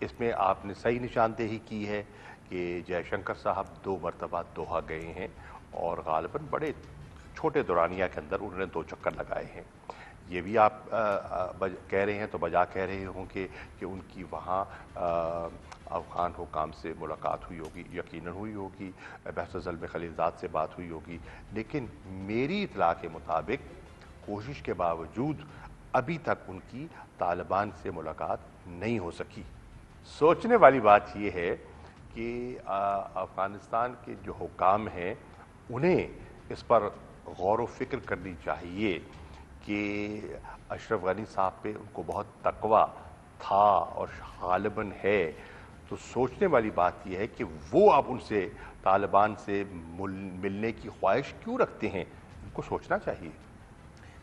اس میں آپ نے صحیح نشاندہی کی ہے کہ جے شنکر صاحب 2 مرتبہ دوحہ گئے ہیں اور غالباً بڑے چھوٹے دورانیہ کے اندر انہوں نے 2 چکر لگائے ہیں. یہ بھی آپ کہہ رہے ہیں تو بجا کہہ رہے ہوں کہ ان کی وہاں افغان حکام سے ملاقات ہوئی ہوگی، یقیناً ہوئی ہوگی، بحث زلم خلیلزاد سے بات ہوئی ہوگی، لیکن میری اطلاع کے مطابق کوشش کے باوجود ابھی تک ان کی طالبان سے ملاقات نہیں ہو سکی. سوچنے والی بات یہ ہے کہ افغانستان کے جو حکام ہیں انہیں اس پر غور و فکر کرنی چاہیے کہ اشرف غنی صاحب پہ ان کو بہت تقوی تھا اور غالباً ہے. تو سوچنے والی بات یہ ہے کہ وہ اب ان سے طالبان سے ملنے کی خواہش کیوں رکھتے ہیں، ان کو سوچنا چاہیے.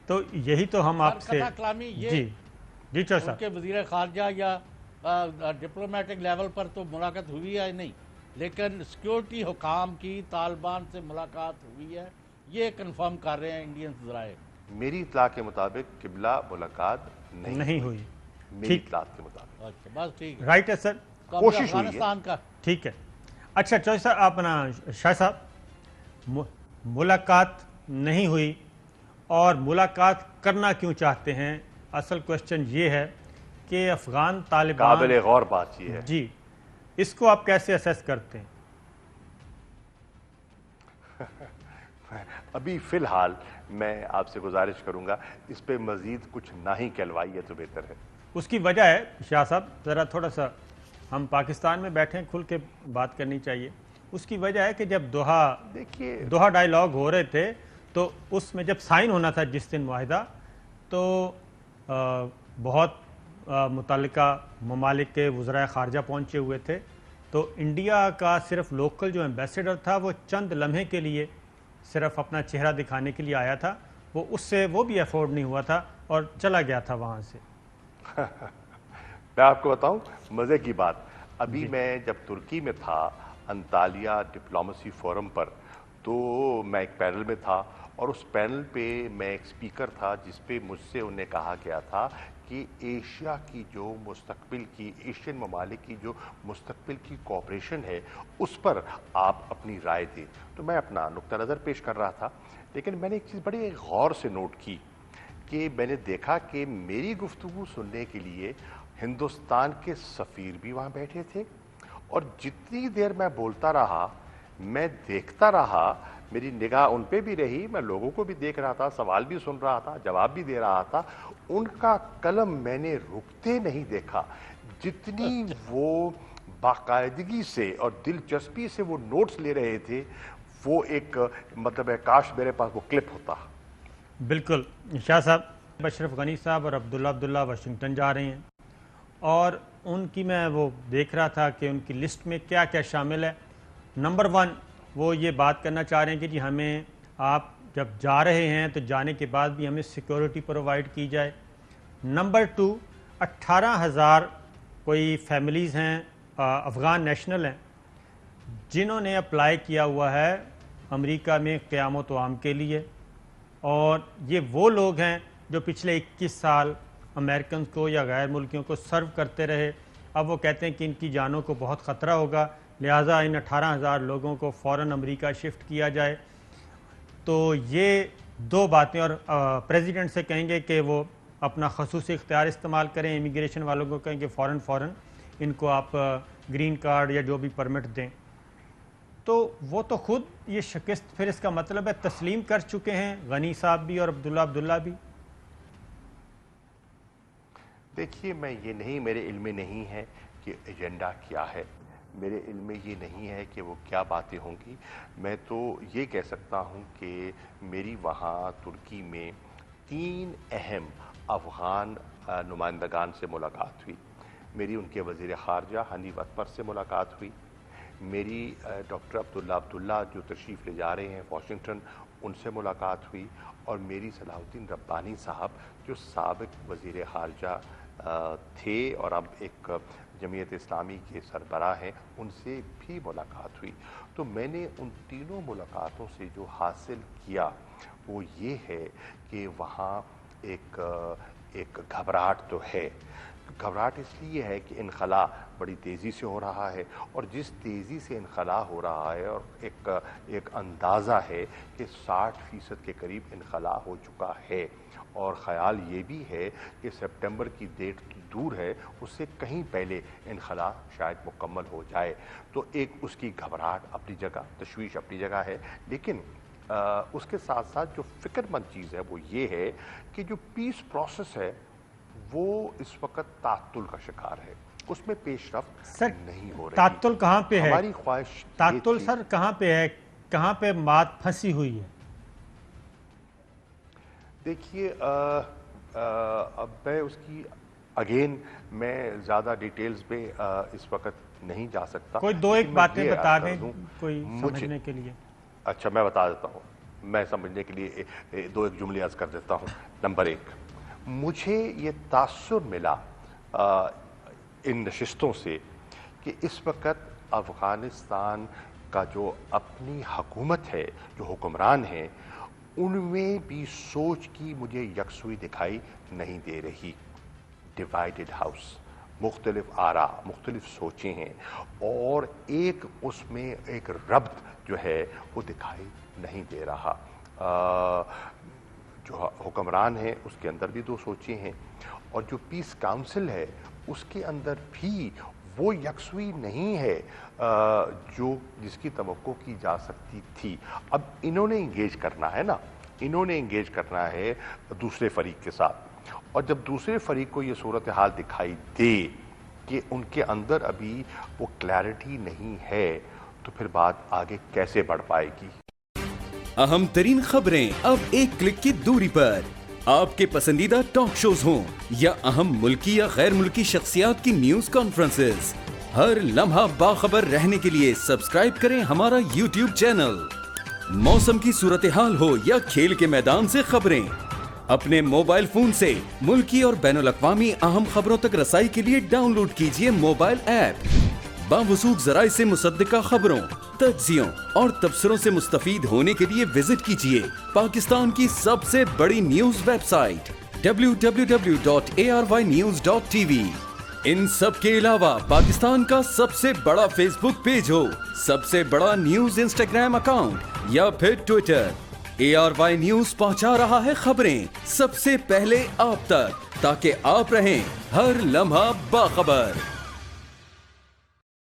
تو یہی تو ہم آپ سے کلامی یہ جی چور ان صاحب کے وزیر خارجہ یا ڈپلومیٹک لیول پر تو ملاقات ہوئی ہے نہیں، لیکن سیکیورٹی حکام کی طالبان سے ملاقات ہوئی ہے، یہ کنفرم کر رہے ہیں انڈین ذرائع. میری اطلاع کے مطابق قبلہ ملاقات نہیں ہوئی. میری ٹھیک، اطلاع کے مطابق اچھا بس ٹھیک ہے، رائٹ ہے سر، قبل کوشش ہوئی ہے. افغانستان کا. ٹھیک ہے. اچھا چوہدری صاحب، اپنا شاہ صاحب، ملاقات نہیں ہوئی اور ملاقات کرنا کیوں چاہتے ہیں؟ اصل کوشچن یہ ہے کہ افغان طالبان قابل غور بات یہ ہے. جی، اس کو آپ کیسے اسیس کرتے ہیں؟ ابھی فی الحال میں آپ سے گزارش کروں گا اس پہ مزید کچھ نہ ہی کہلوائیے تو بہتر ہے. اس کی وجہ ہے شاہ صاحب، ذرا تھوڑا سا ہم پاکستان میں بیٹھے ہیں، کھل کے بات کرنی چاہیے. اس کی وجہ ہے کہ جب دوحہ ڈائیلاگ ہو رہے تھے تو اس میں جب سائن ہونا تھا جس دن معاہدہ، تو بہت متعلقہ ممالک کے وزرائے خارجہ پہنچے ہوئے تھے. تو انڈیا کا صرف لوکل جو ایمبیسیڈر تھا وہ چند لمحے کے لیے صرف اپنا چہرہ دکھانے کے لیے آیا تھا، وہ بھی افورڈ نہیں ہوا تھا اور چلا گیا تھا وہاں سے. میں آپ کو بتاؤں مزے کی بات، ابھی میں جب ترکی میں تھا انطالیہ ڈپلومیسی فورم پر، تو میں ایک پینل میں تھا اور اس پینل پہ میں ایک سپیکر تھا جس پہ مجھ سے انہیں کہا گیا تھا کہ ایشیا کی جو مستقبل کی، ایشین ممالک کی جو مستقبل کی کوآپریشن ہے اس پر آپ اپنی رائے دیں. تو میں اپنا نقطہ نظر پیش کر رہا تھا، لیکن میں نے ایک چیز بڑی غور سے نوٹ کی کہ میں نے دیکھا کہ میری گفتگو سننے کے لیے ہندوستان کے سفیر بھی وہاں بیٹھے تھے، اور جتنی دیر میں بولتا رہا میں دیکھتا رہا، میری نگاہ ان پہ بھی رہی، میں لوگوں کو بھی دیکھ رہا تھا، سوال بھی سن رہا تھا، جواب بھی دے رہا تھا. ان کا قلم میں نے رکتے نہیں دیکھا. جتنی وہ باقاعدگی سے اور دلچسپی سے وہ نوٹس لے رہے تھے، وہ ایک مطلب ہے کاش میرے پاس وہ کلپ ہوتا. بالکل شاہ صاحب، اشرف غنی صاحب اور عبداللہ واشنگٹن جا رہے ہیں، اور ان کی میں وہ دیکھ رہا تھا کہ ان کی لسٹ میں کیا کیا شامل ہے. نمبر 1 وہ یہ بات کرنا چاہ رہے ہیں کہ جی ہمیں، آپ جب جا رہے ہیں تو جانے کے بعد بھی ہمیں سیکورٹی پرووائڈ کی جائے. نمبر 2، 18,000 کوئی فیملیز ہیں، افغان نیشنل ہیں، جنہوں نے اپلائی کیا ہوا ہے امریکہ میں قیام و طعام کے لیے، اور یہ وہ لوگ ہیں جو پچھلے 21 سال امریکنز کو یا غیر ملکیوں کو سرو کرتے رہے. اب وہ کہتے ہیں کہ ان کی جانوں کو بہت خطرہ ہوگا، لہٰذا ان 18,000 لوگوں کو فوراً امریکہ شفٹ کیا جائے. تو یہ 2 باتیں، اور پریزیڈنٹ سے کہیں گے کہ وہ اپنا خصوصی اختیار استعمال کریں، امیگریشن والوں کو کہیں کہ فوراً ان کو آپ گرین کارڈ یا جو بھی پرمٹ دیں. تو وہ تو خود یہ شکست، پھر اس کا مطلب ہے تسلیم کر چکے ہیں غنی صاحب بھی اور عبداللہ بھی. دیکھیے، میں یہ نہیں، میرے علم میں نہیں ہے کہ ایجنڈا کیا ہے، میرے علم میں یہ نہیں ہے کہ وہ کیا باتیں ہوں گی. میں تو یہ کہہ سکتا ہوں کہ میری وہاں ترکی میں 3 اہم افغان نمائندگان سے ملاقات ہوئی. میری ان کے وزیر خارجہ حنیف اتمر سے ملاقات ہوئی، میری ڈاکٹر عبداللہ جو تشریف لے جا رہے ہیں واشنگٹن، ان سے ملاقات ہوئی، اور میری صلاح الدین ربانی صاحب جو سابق وزیر خارجہ تھے اور اب ایک جمعیت اسلامی کے سربراہ ہیں، ان سے بھی ملاقات ہوئی. تو میں نے ان تینوں ملاقاتوں سے جو حاصل کیا وہ یہ ہے کہ وہاں ایک گھبراہٹ تو ہے. گھبراہٹ اس لیے ہے کہ انخلا بڑی تیزی سے ہو رہا ہے، اور جس تیزی سے انخلا ہو رہا ہے، اور ایک اندازہ ہے کہ 60% کے قریب انخلا ہو چکا ہے، اور خیال یہ بھی ہے کہ سپٹمبر کی ڈیٹ دور ہے، اس سے کہیں پہلے انخلا شاید مکمل ہو جائے. تو ایک اس کی گھبراہٹ اپنی جگہ، تشویش اپنی جگہ ہے، لیکن اس کے ساتھ ساتھ جو فکر مند چیز ہے وہ یہ ہے کہ جو پیس پروسیس ہے وہ اس وقت تعطل کا شکار ہے، اس میں پیش رفت نہیں ہو رہی. تعطل کہاں پہ ہے؟ ہماری خواہش تعطل سر کہاں پہ ہے، کہاں پہ بات پھنسی ہوئی ہے؟ دیکھیے اب میں اس کی اگین میں زیادہ ڈیٹیلز پہ اس وقت نہیں جا سکتا. کوئی دو ایک باتیں بتا دیں کوئی سمجھنے کے لیے. اچھا میں بتا دیتا ہوں، میں سمجھنے کے لیے دو ایک جملے عرض کر دیتا ہوں. نمبر 1، مجھے یہ تاثر ملا ان نشستوں سے کہ اس وقت افغانستان کا جو اپنی حکومت ہے، جو حکمران ہیں، ان میں بھی سوچ کی مجھے یکسوئی دکھائی نہیں دے رہی. ڈیوائیڈڈ ہاؤس، مختلف آراء، مختلف سوچیں ہیں، اور ایک اس میں ایک ربط جو ہے وہ دکھائی نہیں دے رہا. جو حکمران ہے اس کے اندر بھی دو سوچیں ہیں، اور جو پیس کاؤنسل ہے اس کے اندر بھی وہ یکسوئی نہیں ہے جو جس کی توقع کی جا سکتی تھی. اب انہوں نے انگیج کرنا ہے نا، انہوں نے انگیج کرنا ہے دوسرے فریق کے ساتھ، اور جب دوسرے فریق کو یہ صورتحال دکھائی دے کہ ان کے اندر ابھی وہ کلیئرٹی نہیں ہے، تو پھر بات آگے کیسے بڑھ پائے گی. اہم ترین خبریں اب ایک کلک کی دوری پر. آپ کے پسندیدہ ٹاک شوز ہوں یا اہم ملکی یا غیر ملکی شخصیات کی نیوز کانفرنسز، ہر لمحہ باخبر رہنے کے لیے سبسکرائب کریں ہمارا یوٹیوب چینل. موسم کی صورتحال ہو یا کھیل کے میدان سے خبریں، اپنے موبائل فون سے ملکی اور بین الاقوامی اہم خبروں تک رسائی کے لیے ڈاؤن لوڈ کیجیے موبائل ایپ. باوثوق ذرائع سے مصدقہ خبروں، تجزیوں اور تبصروں سے مستفید ہونے کے لیے وزٹ کیجیے پاکستان کی سب سے بڑی نیوز ویب سائٹ www.arYnews.tv. ان سب کے علاوہ پاکستان کا سب سے بڑا فیس بک پیج ہو، سب سے بڑا نیوز انسٹاگرام اکاؤنٹ یا پھر ٹویٹر، ARY نیوز پہنچا رہا ہے خبریں سب سے پہلے آپ تک، تاکہ آپ رہیں ہر لمحہ باخبر.